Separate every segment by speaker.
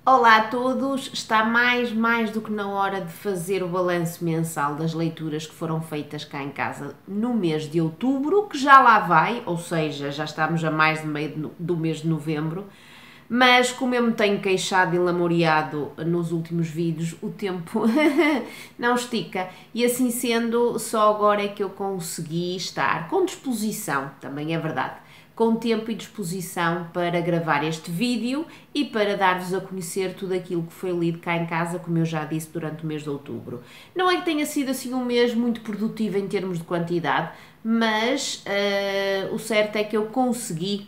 Speaker 1: Olá a todos! Está mais do que na hora de fazer o balanço mensal das leituras que foram feitas cá em casa no mês de outubro, que já lá vai, ou seja, já estamos a mais de meio do mês de novembro, mas como eu me tenho queixado e lamoreado nos últimos vídeos, o tempo não estica e assim sendo, só agora é que eu consegui estar com disposição, também é verdade, com tempo e disposição para gravar este vídeo e para dar-vos a conhecer tudo aquilo que foi lido cá em casa, como eu já disse, durante o mês de outubro. Não é que tenha sido assim um mês muito produtivo em termos de quantidade, mas o certo é que eu consegui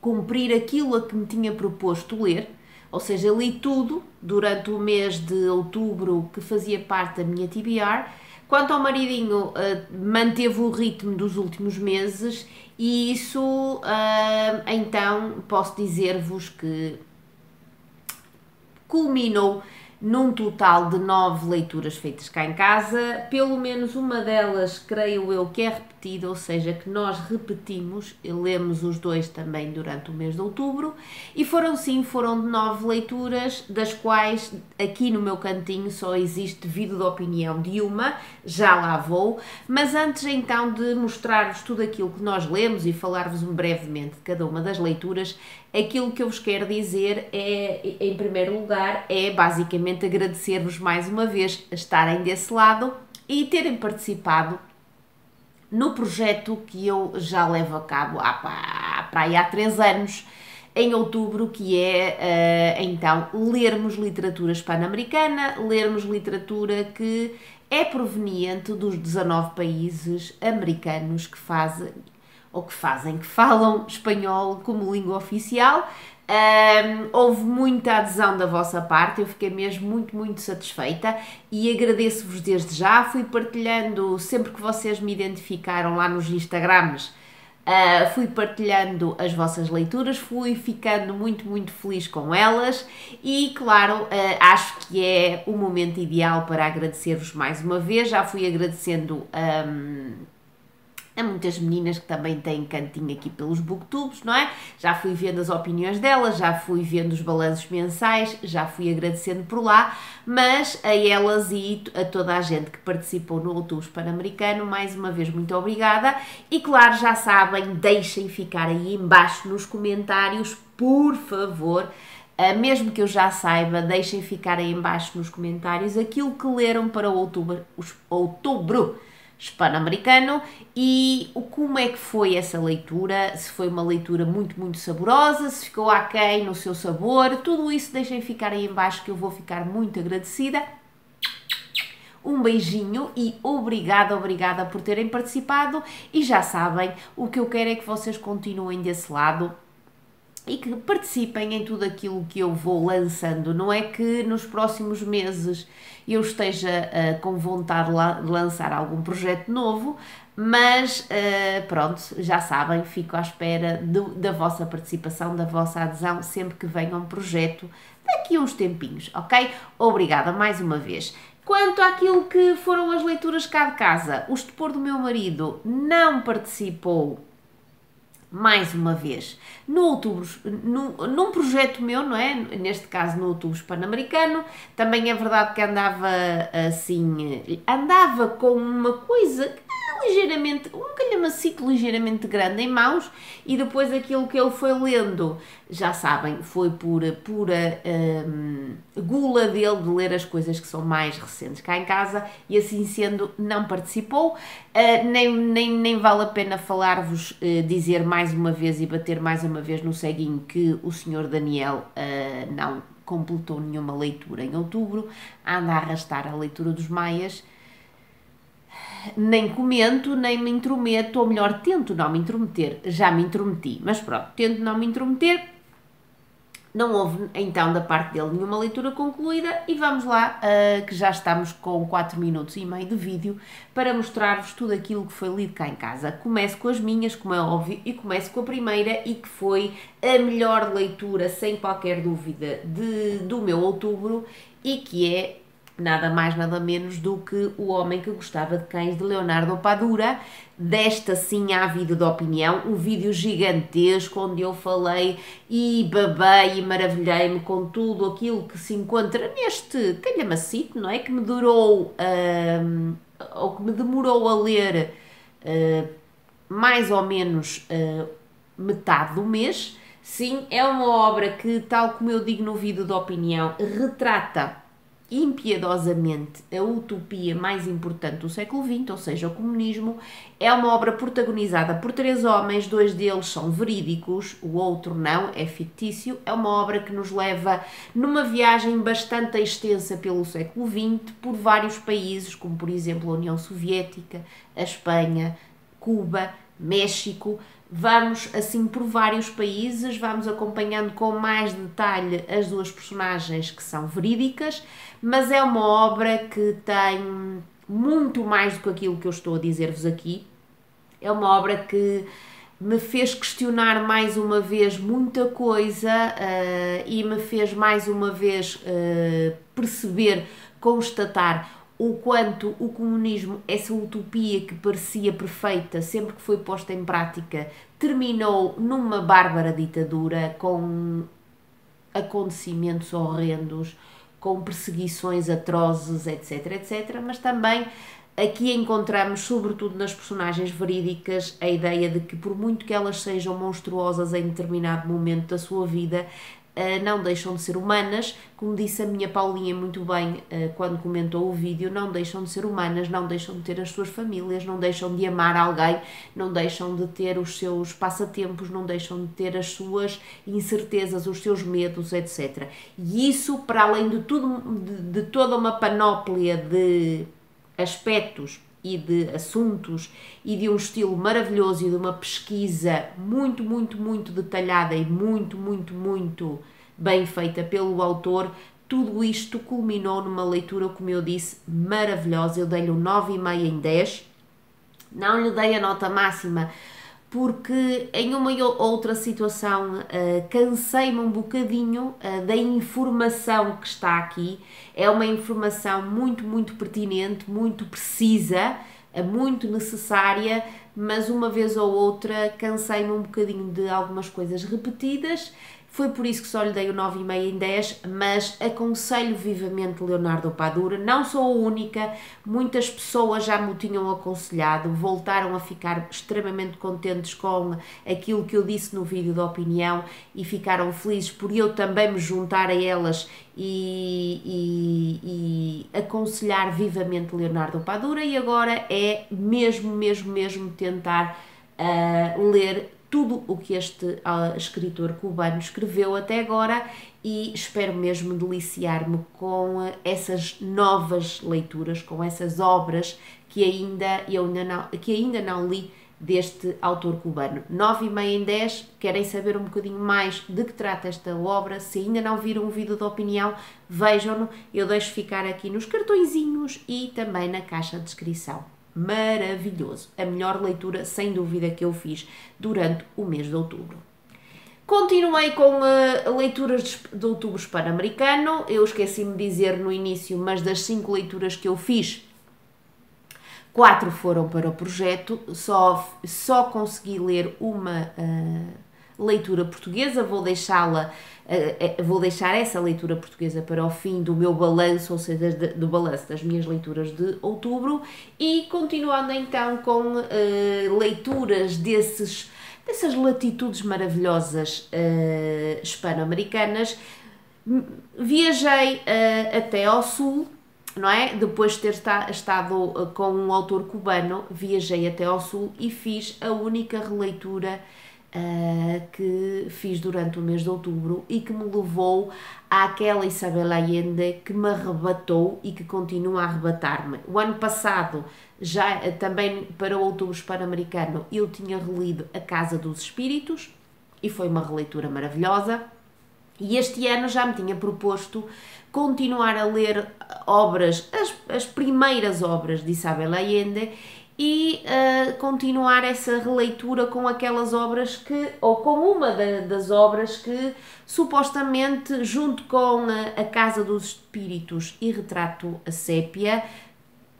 Speaker 1: cumprir aquilo a que me tinha proposto ler, ou seja, li tudo durante o mês de outubro que fazia parte da minha TBR. Quanto ao maridinho, manteve o ritmo dos últimos meses e isso, então, posso dizer-vos que culminou num total de 9 leituras feitas cá em casa, pelo menos uma delas creio eu que é repetida, ou seja, que nós repetimos, lemos os dois também durante o mês de outubro, e foram 9 leituras, das quais aqui no meu cantinho só existe vídeo de opinião de uma, já lá vou, mas antes então de mostrar-vos tudo aquilo que nós lemos e falar-vos brevemente de cada uma das leituras, aquilo que eu vos quero dizer é, em primeiro lugar, é basicamente agradecer-vos mais uma vez a estarem desse lado e terem participado no projeto que eu já levo a cabo para aí há 3 anos, em outubro, que é então lermos literatura hispano-americana, lermos literatura que é proveniente dos 19 países americanos que que falam espanhol como língua oficial. Houve muita adesão da vossa parte, eu fiquei mesmo muito satisfeita e agradeço-vos desde já. Fui partilhando sempre que vocês me identificaram lá nos Instagrams, fui partilhando as vossas leituras, fui ficando muito feliz com elas e, claro, acho que é o momento ideal para agradecer-vos mais uma vez. Já fui agradecendo há muitas meninas que também têm cantinho aqui pelos booktubes, não é? Já fui vendo as opiniões delas, já fui vendo os balanços mensais, já fui agradecendo por lá, mas a elas e a toda a gente que participou no Outubro Pan-Americano, mais uma vez muito obrigada. E claro, já sabem, deixem ficar aí embaixo nos comentários, por favor, mesmo que eu já saiba, deixem ficar aí embaixo nos comentários aquilo que leram para o outubro hispano-americano e como é que foi essa leitura, se foi uma leitura muito saborosa, se ficou aquém no seu sabor, tudo isso deixem ficar aí em baixo que eu vou ficar muito agradecida. Um beijinho e obrigada por terem participado e já sabem, o que eu quero é que vocês continuem desse lado e que participem em tudo aquilo que eu vou lançando. Não é que nos próximos meses eu esteja com vontade de lançar algum projeto novo, mas pronto, já sabem, fico à espera da vossa participação, da vossa adesão, sempre que venha um projeto daqui a uns tempinhos, ok? Obrigada mais uma vez. Quanto àquilo que foram as leituras cá de casa, o estupor do meu marido não participou mais uma vez no outubro, num projeto meu, não é? Neste caso no Outubro Pan-Americano. Também é verdade que andava assim, andava com uma coisa ligeiramente, um calhamacito ligeiramente grande em mãos e depois aquilo que ele foi lendo, já sabem, foi por pura gula dele de ler as coisas que são mais recentes cá em casa e assim sendo não participou. Nem vale a pena falar-vos, dizer mais uma vez e bater mais uma vez no ceguinho que o senhor Daniel não completou nenhuma leitura em outubro, anda a arrastar a leitura dos Maias. Nem comento, nem me intrometo, ou melhor, tento não me intrometer, já me intrometi, mas pronto, tento não me intrometer. Não houve então da parte dele nenhuma leitura concluída e vamos lá, que já estamos com 4 minutos e meio de vídeo para mostrar-vos tudo aquilo que foi lido cá em casa. Começo com as minhas, como é óbvio, e começo com a primeira e que foi a melhor leitura, sem qualquer dúvida, do meu outubro e que é nada mais, nada menos do que O Homem que Gostava de Cães, de Leonardo Padura, desta sim há vídeo de opinião, um vídeo gigantesco onde eu falei e babei e maravilhei-me com tudo aquilo que se encontra neste calhamacito, não é? Que me durou, ou que me demorou a ler mais ou menos metade do mês. Sim, é uma obra que, tal como eu digo no vídeo de opinião, retrata impiedosamente a utopia mais importante do século XX, ou seja, o comunismo. É uma obra protagonizada por 3 homens, 2 deles são verídicos, o outro não, é fictício. É uma obra que nos leva numa viagem bastante extensa pelo século XX, por vários países, como por exemplo a União Soviética, a Espanha, Cuba, México. Vamos assim por vários países, vamos acompanhando com mais detalhe as 2 personagens que são verídicas, mas é uma obra que tem muito mais do que aquilo que eu estou a dizer-vos aqui. É uma obra que me fez questionar mais uma vez muita coisa e me fez mais uma vez perceber, constatar o quanto o comunismo, essa utopia que parecia perfeita, sempre que foi posta em prática, terminou numa bárbara ditadura, com acontecimentos horrendos, com perseguições atrozes, etc, etc. Mas também aqui encontramos, sobretudo nas personagens verídicas, a ideia de que, por muito que elas sejam monstruosas em determinado momento da sua vida, não deixam de ser humanas. Como disse a minha Paulinha muito bem quando comentou o vídeo, não deixam de ser humanas, não deixam de ter as suas famílias, não deixam de amar alguém, não deixam de ter os seus passatempos, não deixam de ter as suas incertezas, os seus medos, etc. E isso, para além de tudo, de toda uma panóplia de aspectos e de assuntos e de um estilo maravilhoso e de uma pesquisa muito, muito, muito detalhada e muito, muito, muito bem feita pelo autor, tudo isto culminou numa leitura, como eu disse, maravilhosa. Eu dei-lhe um 9,5 em 10, não lhe dei a nota máxima porque em uma outra situação cansei-me um bocadinho da informação que está aqui. É uma informação muito, muito pertinente, muito precisa, muito necessária, mas uma vez ou outra cansei-me um bocadinho de algumas coisas repetidas. Foi por isso que só lhe dei o 9,5 em 10, mas aconselho vivamente Leonardo Padura. Não sou a única, muitas pessoas já me o tinham aconselhado, voltaram a ficar extremamente contentes com aquilo que eu disse no vídeo da opinião e ficaram felizes por eu também me juntar a elas e aconselhar vivamente Leonardo Padura. E agora é mesmo tentar ler tudo o que este escritor cubano escreveu até agora e espero mesmo deliciar-me com essas novas leituras, com essas obras que ainda não li deste autor cubano. 9,5 em 10, querem saber um bocadinho mais de que trata esta obra? Se ainda não viram o vídeo de opinião, vejam-no, eu deixo ficar aqui nos cartõezinhos e também na caixa de descrição. Maravilhoso, a melhor leitura sem dúvida que eu fiz durante o mês de outubro. Continuei com leituras de outubro hispano-americano. Eu esqueci-me de dizer no início, mas das 5 leituras que eu fiz, 4 foram para o projeto, só consegui ler uma leitura portuguesa. Vou deixar essa leitura portuguesa para o fim do meu balanço, ou seja, do balanço das minhas leituras de outubro, e continuando então com leituras dessas latitudes maravilhosas hispano-americanas. Viajei até ao sul, não é? Depois de ter estado com um autor cubano, viajei até ao sul e fiz a única releitura que fiz durante o mês de outubro e que me levou àquela Isabel Allende que me arrebatou e que continua a arrebatar-me. O ano passado, já também para o outubro hispano-americano, eu tinha relido A Casa dos Espíritos e foi uma releitura maravilhosa. E este ano já me tinha proposto continuar a ler obras, as primeiras obras de Isabel Allende, e continuar essa releitura com aquelas obras ou com uma das obras que supostamente, junto com a Casa dos Espíritos e Retrato a Sépia,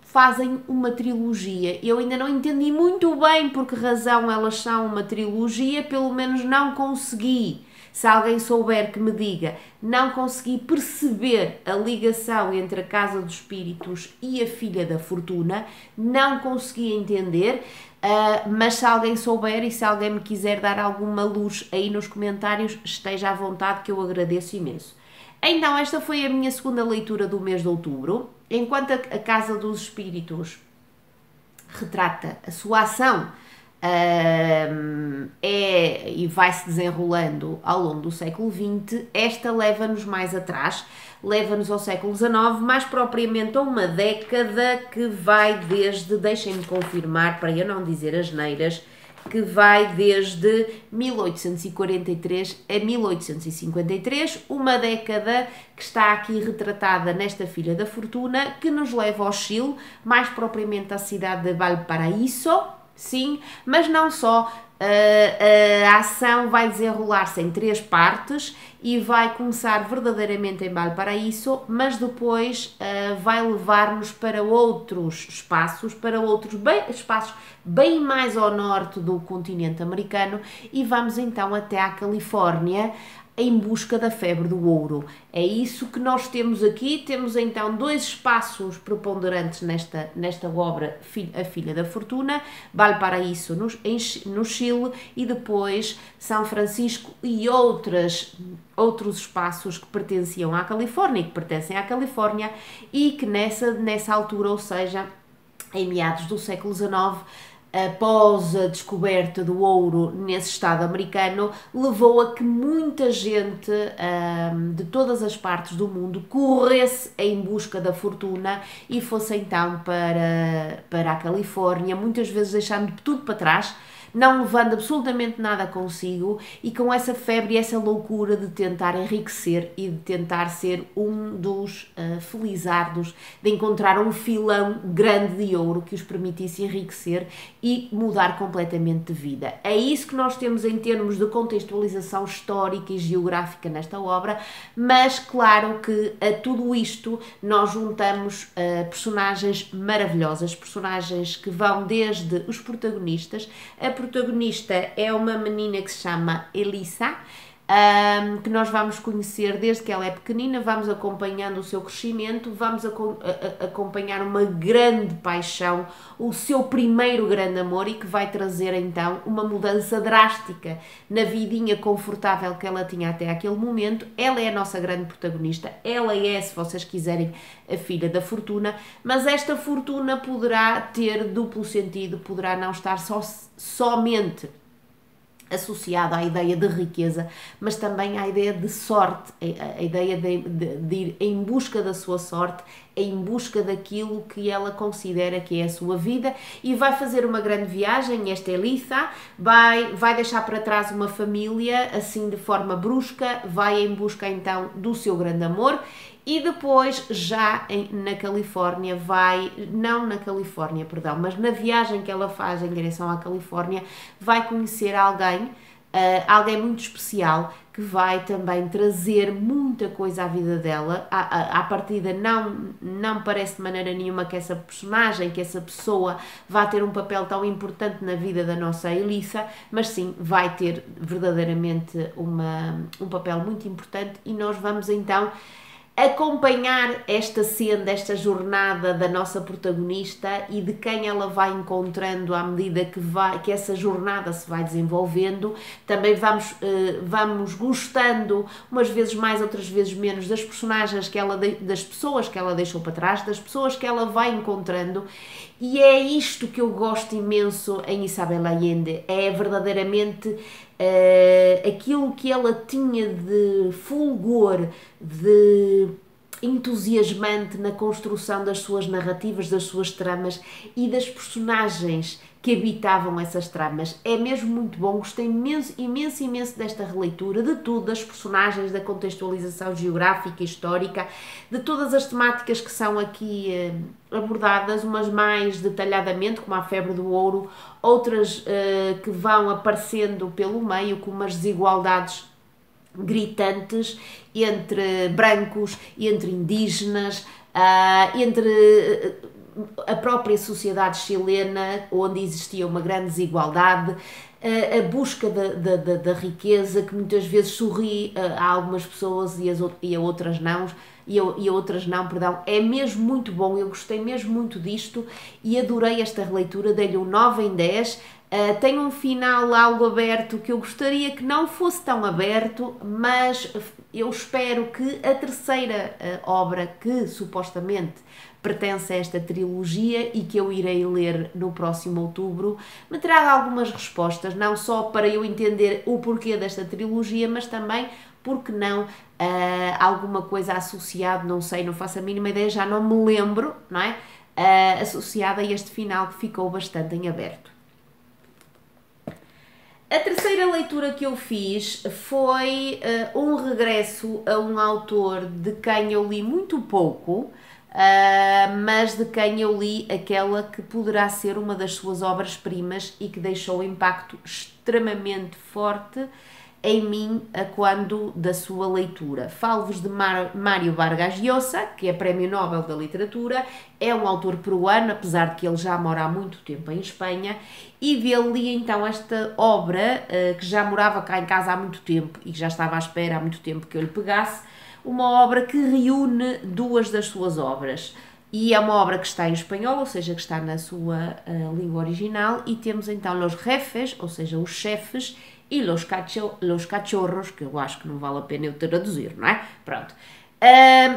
Speaker 1: fazem uma trilogia. Eu ainda não entendi muito bem por que razão elas são uma trilogia, pelo menos não consegui. Se alguém souber que me diga, não consegui perceber a ligação entre a Casa dos Espíritos e a Filha da Fortuna, não consegui entender, mas se alguém souber e se alguém me quiser dar alguma luz aí nos comentários, esteja à vontade, que eu agradeço imenso. Então, esta foi a minha segunda leitura do mês de outubro. Enquanto a Casa dos Espíritos retrata a sua ação, e vai-se desenrolando ao longo do século XX, esta leva-nos mais atrás, leva-nos ao século XIX, mais propriamente a uma década que vai desde, deixem-me confirmar para eu não dizer asneiras, que vai desde 1843 a 1853, uma década que está aqui retratada nesta Filha da Fortuna, que nos leva ao Chile, mais propriamente à cidade de Valparaíso. Sim, mas não só. A ação vai desenrolar-se em 3 partes e vai começar verdadeiramente em Valparaíso, mas depois vai levar-nos para outros espaços, espaços bem mais ao norte do continente americano, e vamos então até à Califórnia, em busca da febre do ouro. É isso que nós temos aqui. Temos então 2 espaços preponderantes nesta obra, A Filha da Fortuna, Valparaíso no Chile, e depois São Francisco e outros espaços que pertenciam à Califórnia e que pertencem à Califórnia, e que nessa altura, ou seja, em meados do século XIX, após a descoberta do ouro nesse estado americano, levou a que muita gente de todas as partes do mundo corresse em busca da fortuna e fosse então para a Califórnia, muitas vezes deixando tudo para trás, não levando absolutamente nada consigo, e com essa febre e essa loucura de tentar enriquecer e de tentar ser um dos felizardos, de encontrar um filão grande de ouro que os permitisse enriquecer e mudar completamente de vida. É isso que nós temos em termos de contextualização histórica e geográfica nesta obra, mas claro que a tudo isto nós juntamos personagens maravilhosas, personagens que vão desde os protagonistas. A protagonista é uma menina que se chama Elisa, que nós vamos conhecer desde que ela é pequenina, vamos acompanhando o seu crescimento, vamos acompanhar uma grande paixão, o seu primeiro grande amor, e que vai trazer então uma mudança drástica na vidinha confortável que ela tinha até aquele momento. Ela é a nossa grande protagonista, ela é, se vocês quiserem, a Filha da Fortuna, mas esta fortuna poderá ter duplo sentido, poderá não estar somente associado à ideia de riqueza, mas também à ideia de sorte, a ideia de ir em busca da sua sorte, em busca daquilo que ela considera que é a sua vida, e vai fazer uma grande viagem. Esta Elisa vai deixar para trás uma família assim de forma brusca, vai em busca então do seu grande amor, e depois já na Califórnia mas na viagem que ela faz em direção à Califórnia, vai conhecer alguém muito especial, que vai também trazer muita coisa à vida dela. À partida não parece de maneira nenhuma que essa personagem, que essa pessoa vá ter um papel tão importante na vida da nossa Elisa, mas sim, vai ter verdadeiramente um papel muito importante, e nós vamos então acompanhar esta senda, esta jornada da nossa protagonista e de quem ela vai encontrando à medida que essa jornada se vai desenvolvendo. Também vamos gostando, umas vezes mais, outras vezes menos, das personagens das pessoas que ela deixou para trás, das pessoas que ela vai encontrando, e é isto que eu gosto imenso em Isabel Allende. É verdadeiramente aquilo que ela tinha de fulgor, de entusiasmante na construção das suas narrativas, das suas tramas e das personagens que habitavam essas tramas. É mesmo muito bom, gostei imenso, imenso, imenso desta releitura, de tudo, das personagens, da contextualização geográfica e histórica, de todas as temáticas que são aqui abordadas, umas mais detalhadamente, como a febre do ouro, outras que vão aparecendo pelo meio, como as desigualdades gritantes entre brancos e entre indígenas, entre a própria sociedade chilena, onde existia uma grande desigualdade, a busca da riqueza, que muitas vezes sorri a algumas pessoas e a outras não, perdão. É mesmo muito bom, eu gostei mesmo muito disto e adorei esta releitura, dei-lhe um 9 em 10. Tem um final algo aberto que eu gostaria que não fosse tão aberto, mas eu espero que a terceira obra, que supostamente pertence a esta trilogia e que eu irei ler no próximo outubro, me traga algumas respostas, não só para eu entender o porquê desta trilogia, mas também, porque não, alguma coisa associada, não sei, não faço a mínima ideia, já não me lembro, não é? Associada a este final que ficou bastante em aberto. A terceira leitura que eu fiz foi um regresso a um autor de quem eu li muito pouco, mas de quem eu li aquela que poderá ser uma das suas obras-primas e que deixou um impacto extremamente forte em mim quando da sua leitura. Falo-vos de Mário Vargas Llosa, que é Prémio Nobel da Literatura, é um autor peruano, apesar de que ele já mora há muito tempo em Espanha, e dele li então esta obra, que já morava cá em casa há muito tempo e que já estava à espera há muito tempo que eu lhe pegasse, uma obra que reúne duas das suas obras. E é uma obra que está em espanhol, ou seja, que está na sua língua original, e temos então Los Jefes, ou seja, os chefes, e Los Cachorros, que eu acho que não vale a pena eu traduzir, não é? Pronto.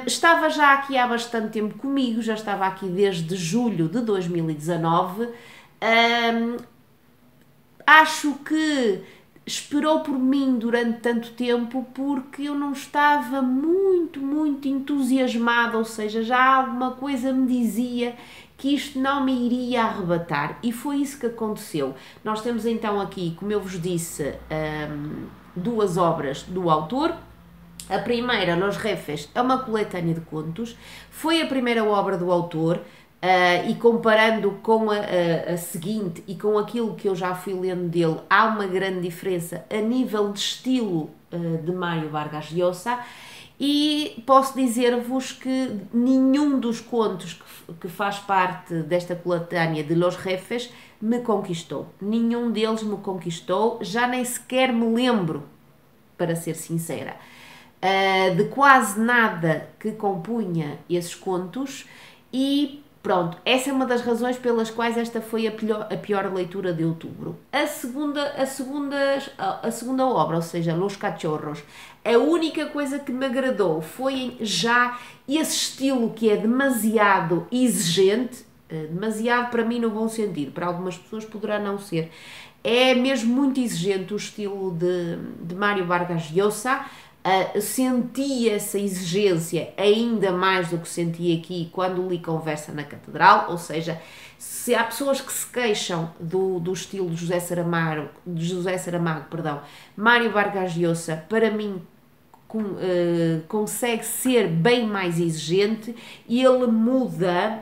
Speaker 1: Estava já aqui há bastante tempo comigo, já estava aqui desde julho de 2019. Acho que esperou por mim durante tanto tempo porque eu não estava muito entusiasmada, ou seja, já alguma coisa me dizia que isto não me iria arrebatar, e foi isso que aconteceu. Nós temos então aqui, como eu vos disse, duas obras do autor. A primeira, Los Jefes, é uma coletânea de contos, foi a primeira obra do autor, e comparando com a seguinte e com aquilo que eu já fui lendo dele, há uma grande diferença a nível de estilo de Mário Vargas Llosa, e posso dizer-vos que nenhum dos contos que faz parte desta coletânea de Los Jefes me conquistou. Nenhum deles me conquistou, já nem sequer me lembro, para ser sincera, de quase nada que compunha esses contos, e pronto, essa é uma das razões pelas quais esta foi a pior leitura de outubro. A segunda obra, ou seja, Los Cachorros, a única coisa que me agradou foi já esse estilo que é demasiado exigente, demasiado para mim no bom sentido, para algumas pessoas poderá não ser. É mesmo muito exigente o estilo de Mário Vargas Llosa. Senti essa exigência ainda mais do que senti aqui quando li Conversa na Catedral, ou seja, se há pessoas que se queixam do estilo de José Saramago, Mário Vargas Llosa, para mim, consegue ser bem mais exigente, e ele muda,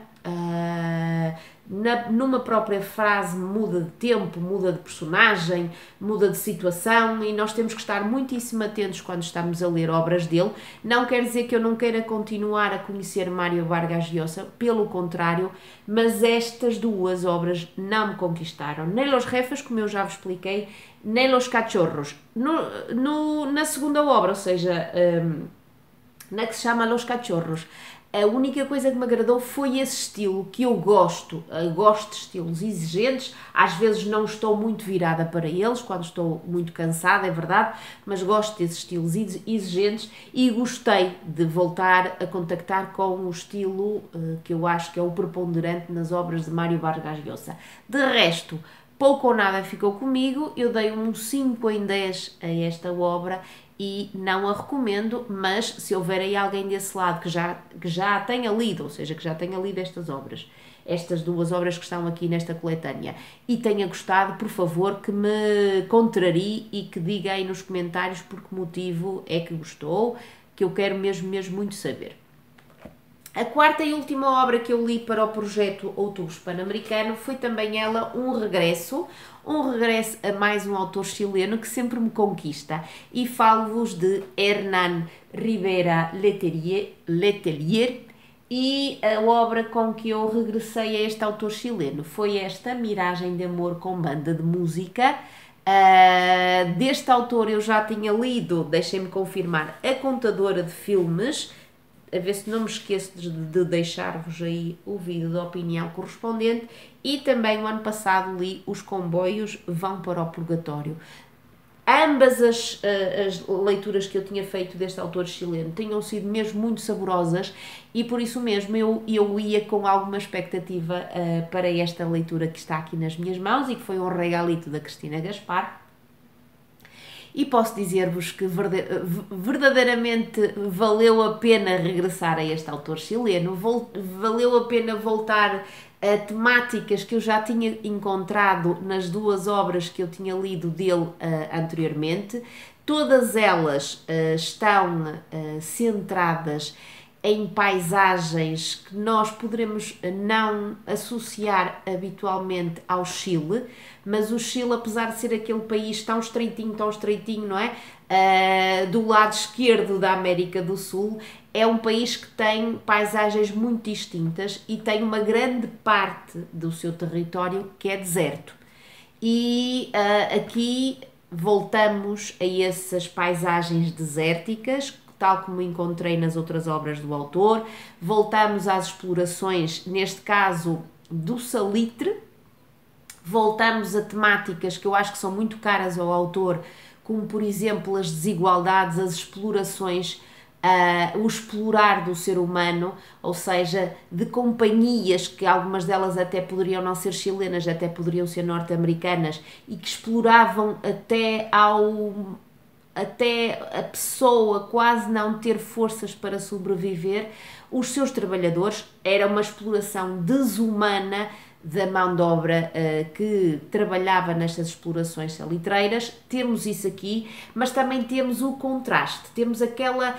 Speaker 1: numa própria frase, muda de tempo, muda de personagem, muda de situação, e nós temos que estar muitíssimo atentos quando estamos a ler obras dele. Não quer dizer que eu não queira continuar a conhecer Mário Vargas Llosa, pelo contrário, mas estas duas obras não me conquistaram, nem Los Jefes, como eu já vos expliquei, nem Los Cachorros. Na segunda obra, ou seja, na que se chama Los Cachorros, a única coisa que me agradou foi esse estilo que eu gosto. Gosto de estilos exigentes, às vezes não estou muito virada para eles, quando estou muito cansada, é verdade, mas gosto desses estilos exigentes, e gostei de voltar a contactar com o estilo que eu acho que é o preponderante nas obras de Mário Vargas Llosa. De resto, pouco ou nada ficou comigo, eu dei um 5 em 10 a esta obra e não a recomendo, mas se houver aí alguém desse lado que já a tenha lido, ou seja, que já tenha lido estas obras estas duas obras que estão aqui nesta coletânea e tenha gostado, por favor, que me contrarie e que diga aí nos comentários por que motivo é que gostou, que eu quero mesmo muito saber. A quarta e última obra que eu li para o projeto Outubro Hispano-Americano foi também ela um regresso a mais um autor chileno que sempre me conquista, e falo-vos de Hernán Rivera Letelier, e a obra com que eu regressei a este autor chileno foi esta, Miragem de Amor com Banda de Música. Deste autor eu já tinha lido, deixem-me confirmar, A Contadora de Filmes, a ver se não me esqueço de deixar-vos aí o vídeo da opinião correspondente, e também o ano passado li Os Comboios Vão para o Purgatório. Ambas as leituras que eu tinha feito deste autor chileno tinham sido mesmo muito saborosas, e por isso mesmo eu ia com alguma expectativa para esta leitura que está aqui nas minhas mãos e que foi um regalito da Cristina Gaspar. E posso dizer-vos que verdadeiramente valeu a pena regressar a este autor chileno, valeu a pena voltar a temáticas que eu já tinha encontrado nas duas obras que eu tinha lido dele anteriormente. Todas elas estão centradas em paisagens que nós poderemos não associar habitualmente ao Chile, mas o Chile, apesar de ser aquele país tão estreitinho, não é? Do lado esquerdo da América do Sul, é um país que tem paisagens muito distintas e tem uma grande parte do seu território que é deserto. E aqui voltamos a essas paisagens desérticas, tal como encontrei nas outras obras do autor. Voltamos às explorações, neste caso do salitre, voltamos a temáticas que eu acho que são muito caras ao autor, como por exemplo as desigualdades, as explorações, o explorar do ser humano, ou seja, de companhias que algumas delas até poderiam não ser chilenas, até poderiam ser norte-americanas, e que exploravam até a pessoa quase não ter forças para sobreviver, os seus trabalhadores. Era uma exploração desumana da mão de obra que trabalhava nestas explorações salitreiras. Temos isso aqui, mas também temos o contraste, temos aquela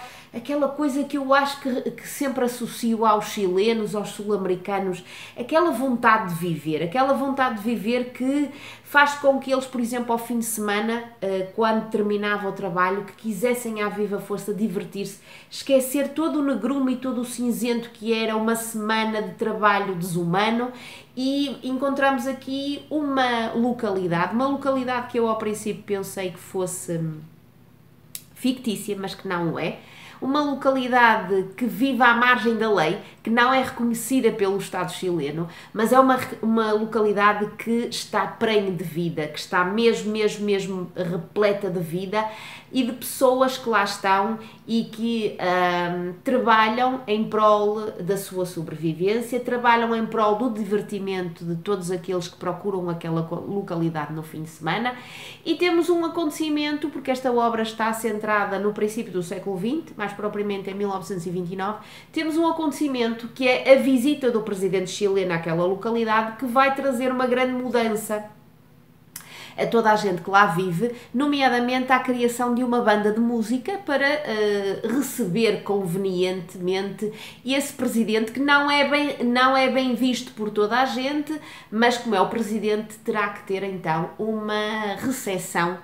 Speaker 1: coisa que eu acho que sempre associo aos chilenos, aos sul-americanos, aquela vontade de viver que faz com que eles, por exemplo, ao fim de semana, quando terminava o trabalho, que quisessem à viva força divertir-se, esquecer todo o negrume e todo o cinzento que era uma semana de trabalho desumano. E encontramos aqui uma localidade que eu ao princípio pensei que fosse fictícia, mas que não é. Uma localidade que vive à margem da lei, que não é reconhecida pelo Estado chileno, mas é uma localidade que está prenhe de vida, que está mesmo repleta de vida e de pessoas que lá estão e que trabalham em prol da sua sobrevivência, trabalham em prol do divertimento de todos aqueles que procuram aquela localidade no fim de semana. E temos um acontecimento, porque esta obra está centrada no princípio do século XX, mais propriamente em 1929, temos um acontecimento que é a visita do presidente chileno àquela localidade, que vai trazer uma grande mudança a toda a gente que lá vive, nomeadamente à criação de uma banda de música para receber convenientemente esse presidente, que não é bem visto por toda a gente, mas como é o presidente, terá que ter então uma recepção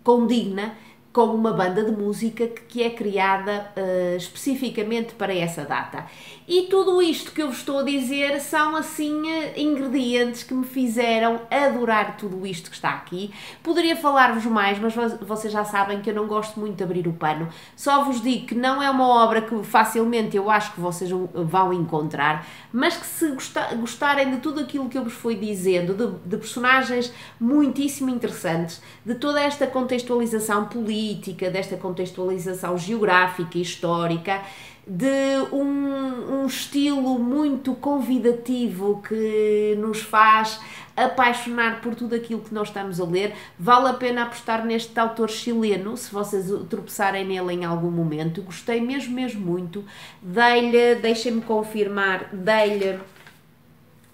Speaker 1: condigna, com uma banda de música que é criada especificamente para essa data. E tudo isto que eu vos estou a dizer são assim ingredientes que me fizeram adorar tudo isto que está aqui. Poderia falar-vos mais, mas vocês já sabem que eu não gosto muito de abrir o pano. Só vos digo que não é uma obra que facilmente eu acho que vocês vão encontrar, mas que se gostarem de tudo aquilo que eu vos fui dizendo, de personagens muitíssimo interessantes, de toda esta contextualização política, desta contextualização geográfica e histórica, de um estilo muito convidativo que nos faz apaixonar por tudo aquilo que nós estamos a ler, vale a pena apostar neste autor chileno, se vocês tropeçarem nele em algum momento. Gostei mesmo muito, deixem-me confirmar, dei-lhe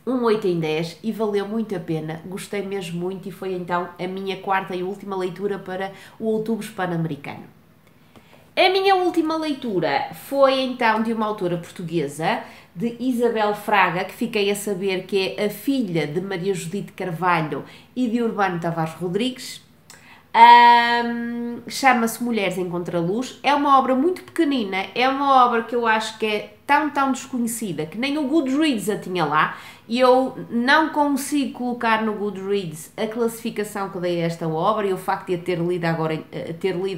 Speaker 1: um 8 em 10 e valeu muito a pena, gostei mesmo muito e foi então a minha quarta e última leitura para o Outubro Hispano-Americano. A minha última leitura foi então de uma autora portuguesa, de Isabel Fraga, que fiquei a saber que é a filha de Maria Judite Carvalho e de Urbano Tavares Rodrigues. Chama-se Mulheres em Contraluz. É uma obra muito pequenina, é uma obra que eu acho que é tão desconhecida que nem o Goodreads a tinha lá, e eu não consigo colocar no Goodreads a classificação que dei a esta obra e o facto de a ter lido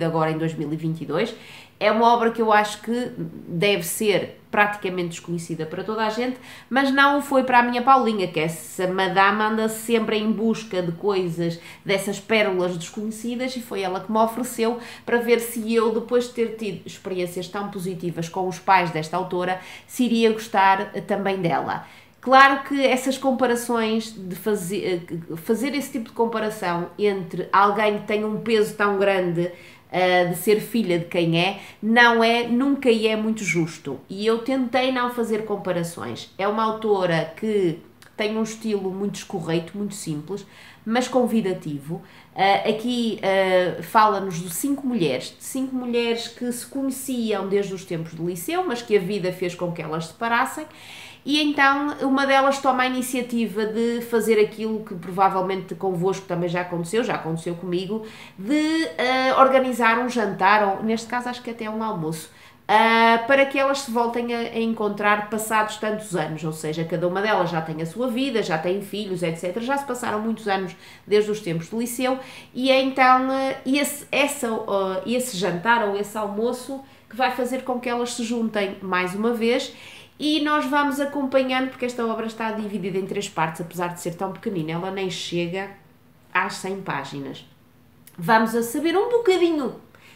Speaker 1: agora em 2022. É uma obra que eu acho que deve ser praticamente desconhecida para toda a gente, mas não o foi para a minha Paulinha, que essa madame anda sempre em busca de coisas, dessas pérolas desconhecidas, e foi ela que me ofereceu para ver se eu, depois de ter tido experiências tão positivas com os pais desta autora, se iria gostar também dela. Claro que essas comparações, de fazer esse tipo de comparação entre alguém que tem um peso tão grande, de ser filha de quem é, nunca é muito justo. E eu tentei não fazer comparações. É uma autora que tem um estilo muito escorreito, muito simples, mas convidativo. Aqui fala-nos de 5 mulheres que se conheciam desde os tempos do liceu, mas que a vida fez com que elas se separassem. E então uma delas toma a iniciativa de fazer aquilo que provavelmente convosco também já aconteceu comigo, de organizar um jantar, ou neste caso acho que até um almoço, para que elas se voltem a encontrar passados tantos anos, ou seja, cada uma delas já tem a sua vida, já tem filhos, etc. Já se passaram muitos anos desde os tempos do liceu, e é então esse jantar ou esse almoço que vai fazer com que elas se juntem mais uma vez. E nós vamos acompanhando, porque esta obra está dividida em 3 partes, apesar de ser tão pequenina, ela nem chega às 100 páginas. Vamos a saber um bocadinho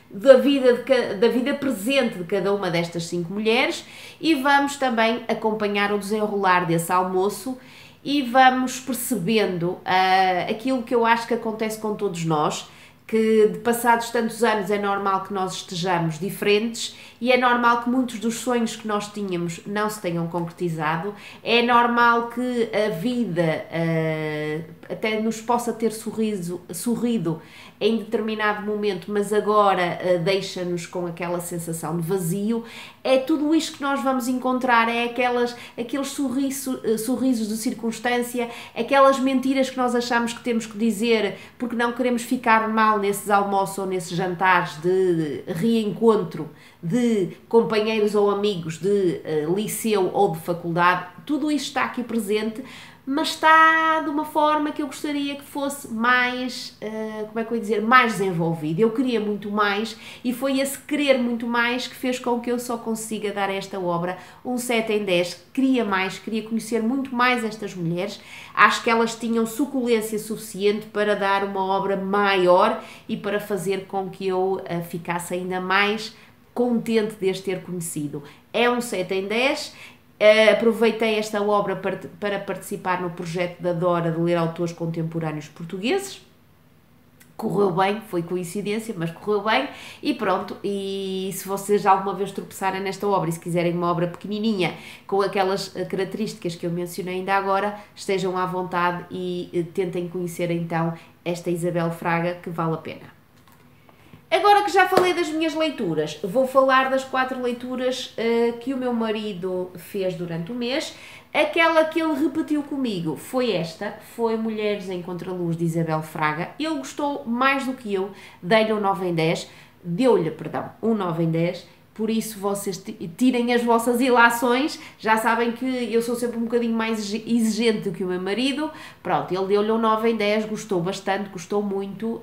Speaker 1: da vida presente de cada uma destas 5 mulheres, e vamos também acompanhar o desenrolar desse almoço e vamos percebendo aquilo que eu acho que acontece com todos nós, que de passados tantos anos é normal que nós estejamos diferentes, e é normal que muitos dos sonhos que nós tínhamos não se tenham concretizado, é normal que a vida até nos possa ter sorrido em determinado momento, mas agora deixa-nos com aquela sensação de vazio. É tudo isto que nós vamos encontrar, é aqueles sorrisos de circunstância, aquelas mentiras que nós achamos que temos que dizer porque não queremos ficar mal nesses almoços ou nesses jantares de reencontro de companheiros ou amigos de liceu ou de faculdade. Tudo isto está aqui presente, mas está de uma forma que eu gostaria que fosse mais, mais desenvolvido. Eu queria muito mais, e foi esse querer muito mais que fez com que eu só consiga dar a esta obra um 7 em 10. Queria mais, queria conhecer muito mais estas mulheres. Acho que elas tinham suculência suficiente para dar uma obra maior e para fazer com que eu ficasse ainda mais contente de as ter conhecido. É um 7 em 10. Aproveitei esta obra para participar no projeto da Dora de ler autores contemporâneos portugueses. Correu bem, foi coincidência, mas correu bem, e pronto. E se vocês alguma vez tropeçarem nesta obra e se quiserem uma obra pequenininha com aquelas características que eu mencionei ainda agora, estejam à vontade e tentem conhecer então esta Isabel Fraga, que vale a pena. Agora que já falei das minhas leituras, vou falar das 4 leituras que o meu marido fez durante o mês. Aquela que ele repetiu comigo foi Mulheres em Contraluz, de Isabel Fraga. Ele gostou mais do que eu, dei-lhe um 9 em 10, deu-lhe, perdão, um 9 em 10, por isso vocês tirem as vossas ilações, já sabem que eu sou sempre um bocadinho mais exigente do que o meu marido. Pronto, ele deu-lhe um 9 em 10, gostou bastante, gostou muito,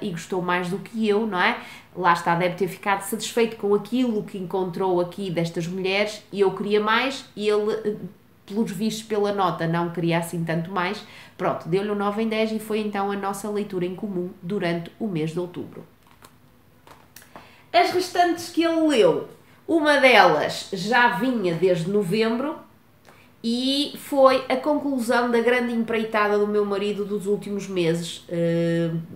Speaker 1: e gostou mais do que eu, não é? Lá está, deve ter ficado satisfeito com aquilo que encontrou aqui destas mulheres, e eu queria mais, e ele, pelos vistos, pela nota, não queria assim tanto mais. Pronto, deu-lhe um 9 em 10 e foi então a nossa leitura em comum durante o mês de outubro. As restantes que ele leu, uma delas já vinha desde novembro e foi a conclusão da grande empreitada do meu marido dos últimos meses.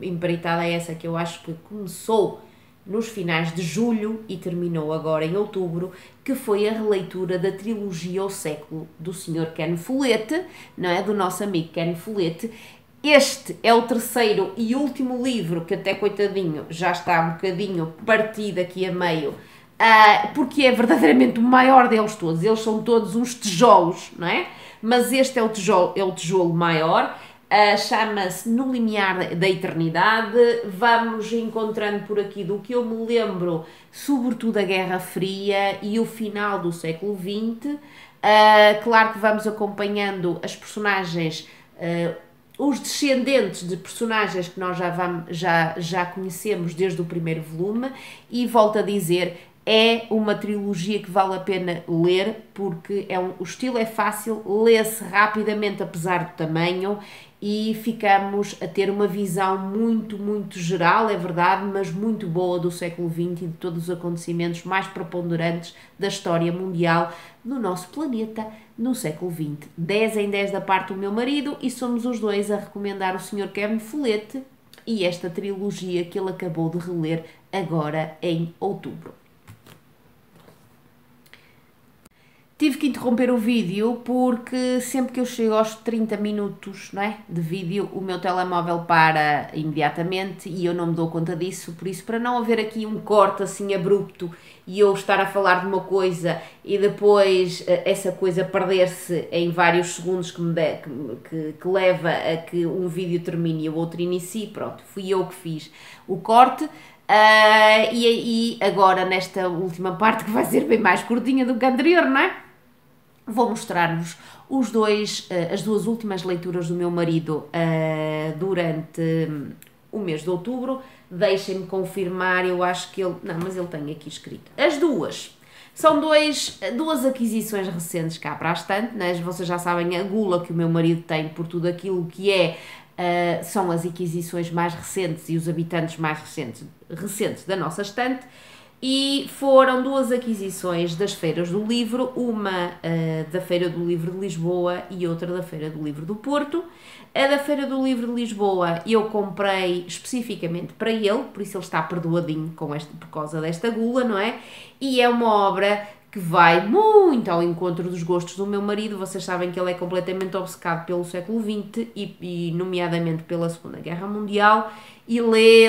Speaker 1: Empreitada essa que eu acho que começou nos finais de julho e terminou agora em outubro, que foi a releitura da trilogia O Século do Sr. Ken Follett, não é? Do nosso amigo Ken Follett. Este é o terceiro e último livro, que até coitadinho já está um bocadinho partido aqui a meio, porque é verdadeiramente o maior deles todos. Eles são todos uns tijolos, não é? Mas este é o tijolo maior. Chama-se No Limiar da Eternidade. Vamos encontrando por aqui, do que eu me lembro, sobretudo a Guerra Fria e o final do século XX. Claro que vamos acompanhando as personagens, os descendentes de personagens que nós já conhecemos desde o primeiro volume, e volto a dizer, é uma trilogia que vale a pena ler, porque o estilo é fácil, lê-se rapidamente apesar do tamanho, e ficamos a ter uma visão muito, muito geral, é verdade, mas muito boa do século XX e de todos os acontecimentos mais preponderantes da história mundial no nosso planeta no século XX. 10 em 10 da parte do meu marido, e somos os dois a recomendar o Sr. Ken Follett e esta trilogia que ele acabou de reler agora em outubro. Tive que interromper o vídeo porque sempre que eu chego aos 30 minutos, não é, de vídeo, o meu telemóvel para imediatamente e eu não me dou conta disso. Por isso, para não haver aqui um corte assim abrupto e eu estar a falar de uma coisa e depois essa coisa perder-se em vários segundos que leva a que um vídeo termine e o outro inicie, pronto, fui eu que fiz o corte. E agora, nesta última parte, que vai ser bem mais curtinha do que a anterior, não é? Vou mostrar-vos as duas últimas leituras do meu marido durante o mês de outubro. Deixem-me confirmar, eu acho que ele... Não, mas ele tem aqui escrito. As duas são duas aquisições recentes cá para a estante, né? Vocês já sabem a gula que o meu marido tem por tudo aquilo que são as aquisições mais recentes e os habitantes mais recentes da nossa estante. E foram duas aquisições das feiras do livro, uma da Feira do Livro de Lisboa e outra da Feira do Livro do Porto. A da Feira do Livro de Lisboa eu comprei especificamente para ele, por isso ele está perdoadinho por causa desta gula, não é? E é uma obra que vai muito ao encontro dos gostos do meu marido. Vocês sabem que ele é completamente obcecado pelo século XX e nomeadamente pela Segunda Guerra Mundial, e lê,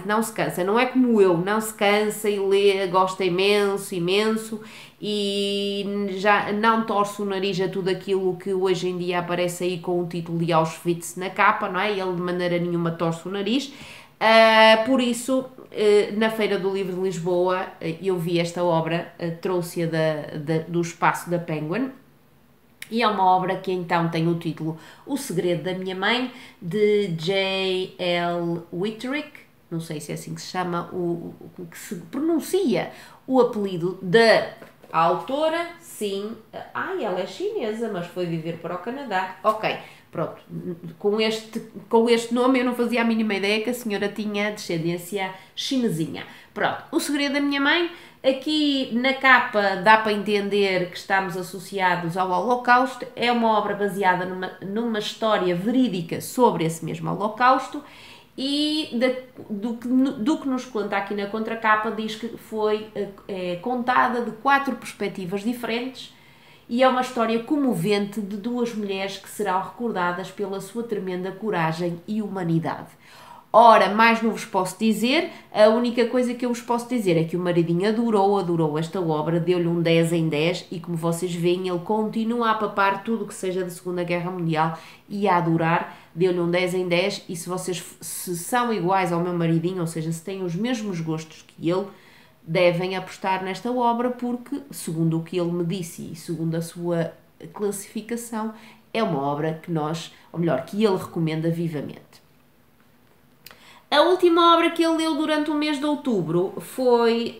Speaker 1: não se cansa, não é como eu, não se cansa e lê, gosta imenso, e já não torce o nariz a tudo aquilo que hoje em dia aparece aí com o título de Auschwitz na capa, não é? Ele de maneira nenhuma torce o nariz. Por isso, na Feira do Livro de Lisboa, eu vi esta obra, trouxe-a do espaço da Penguin, e é uma obra que então tem o título O Segredo da Minha Mãe, de J.L. Witterick, não sei se é assim que se chama, que se pronuncia o apelido da autora, sim, ela é chinesa, mas foi viver para o Canadá, ok. Pronto, com este nome eu não fazia a mínima ideia que a senhora tinha descendência chinesinha. Pronto, O Segredo da Minha Mãe, aqui na capa dá para entender que estamos associados ao Holocausto, é uma obra baseada numa história verídica sobre esse mesmo Holocausto, e do que nos conta aqui na contracapa diz que foi contada de 4 perspectivas diferentes, e é uma história comovente de duas mulheres que serão recordadas pela sua tremenda coragem e humanidade. Ora, mais não vos posso dizer, a única coisa que eu vos posso dizer é que o maridinho adorou esta obra, deu-lhe um 10 em 10 e, como vocês veem, ele continua a papar tudo que seja da Segunda Guerra Mundial e a adorar, deu-lhe um 10 em 10, e se vocês são iguais ao meu maridinho, ou seja, se têm os mesmos gostos que ele, devem apostar nesta obra porque, segundo o que ele me disse e segundo a sua classificação, é uma obra que ele recomenda vivamente. A última obra que ele leu durante o mês de outubro foi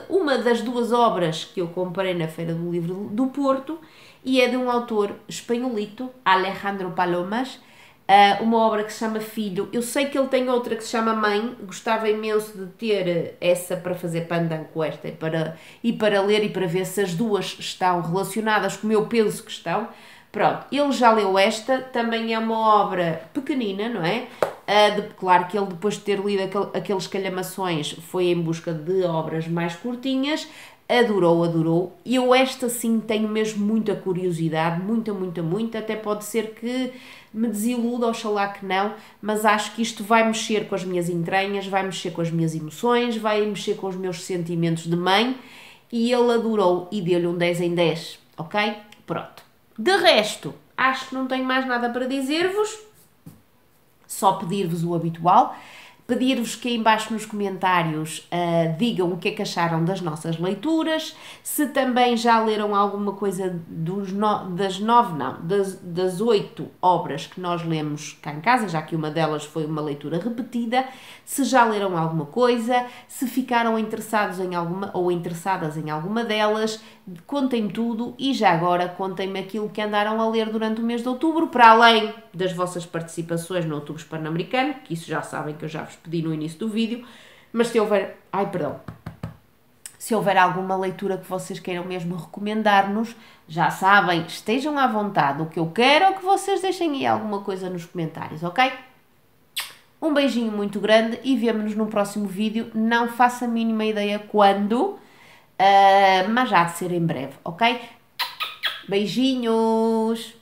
Speaker 1: uma das duas obras que eu comprei na Feira do Livro do Porto, e é de um autor espanholito, Alejandro Palomas, uma obra que se chama Filho. Eu sei que ele tem outra que se chama Mãe, gostava imenso de ter essa para fazer pandan com esta e para ler e para ver se as duas estão relacionadas, como eu penso que estão. Pronto, ele já leu esta, também é uma obra pequenina, não é? Claro que ele, depois de ter lido aqueles calhamações, foi em busca de obras mais curtinhas. Adorou. E eu esta sim tenho mesmo muita curiosidade, muita, até pode ser que me desiluda, oxalá que não, mas acho que isto vai mexer com as minhas entranhas, vai mexer com as minhas emoções, vai mexer com os meus sentimentos de mãe, e ele adorou e deu-lhe um 10 em 10, ok? Pronto. De resto, acho que não tenho mais nada para dizer-vos, só pedir-vos o habitual. Pedir-vos que aí embaixo nos comentários digam o que é que acharam das nossas leituras, se também já leram alguma coisa das 8 obras que nós lemos cá em casa, já que uma delas foi uma leitura repetida, se já leram alguma coisa, se ficaram interessados em alguma ou interessadas em alguma delas, contem-me tudo e já agora contem-me aquilo que andaram a ler durante o mês de outubro, para além das vossas participações no Outubro Hispano-Americano, que isso já sabem que eu já vos pedi no início do vídeo, mas se houver... Se houver alguma leitura que vocês queiram mesmo recomendar-nos, já sabem, estejam à vontade. O que eu quero é que vocês deixem aí alguma coisa nos comentários, ok? Um beijinho muito grande e vemo-nos no próximo vídeo. Não faço a mínima ideia quando, mas já há de ser em breve, ok? Beijinhos!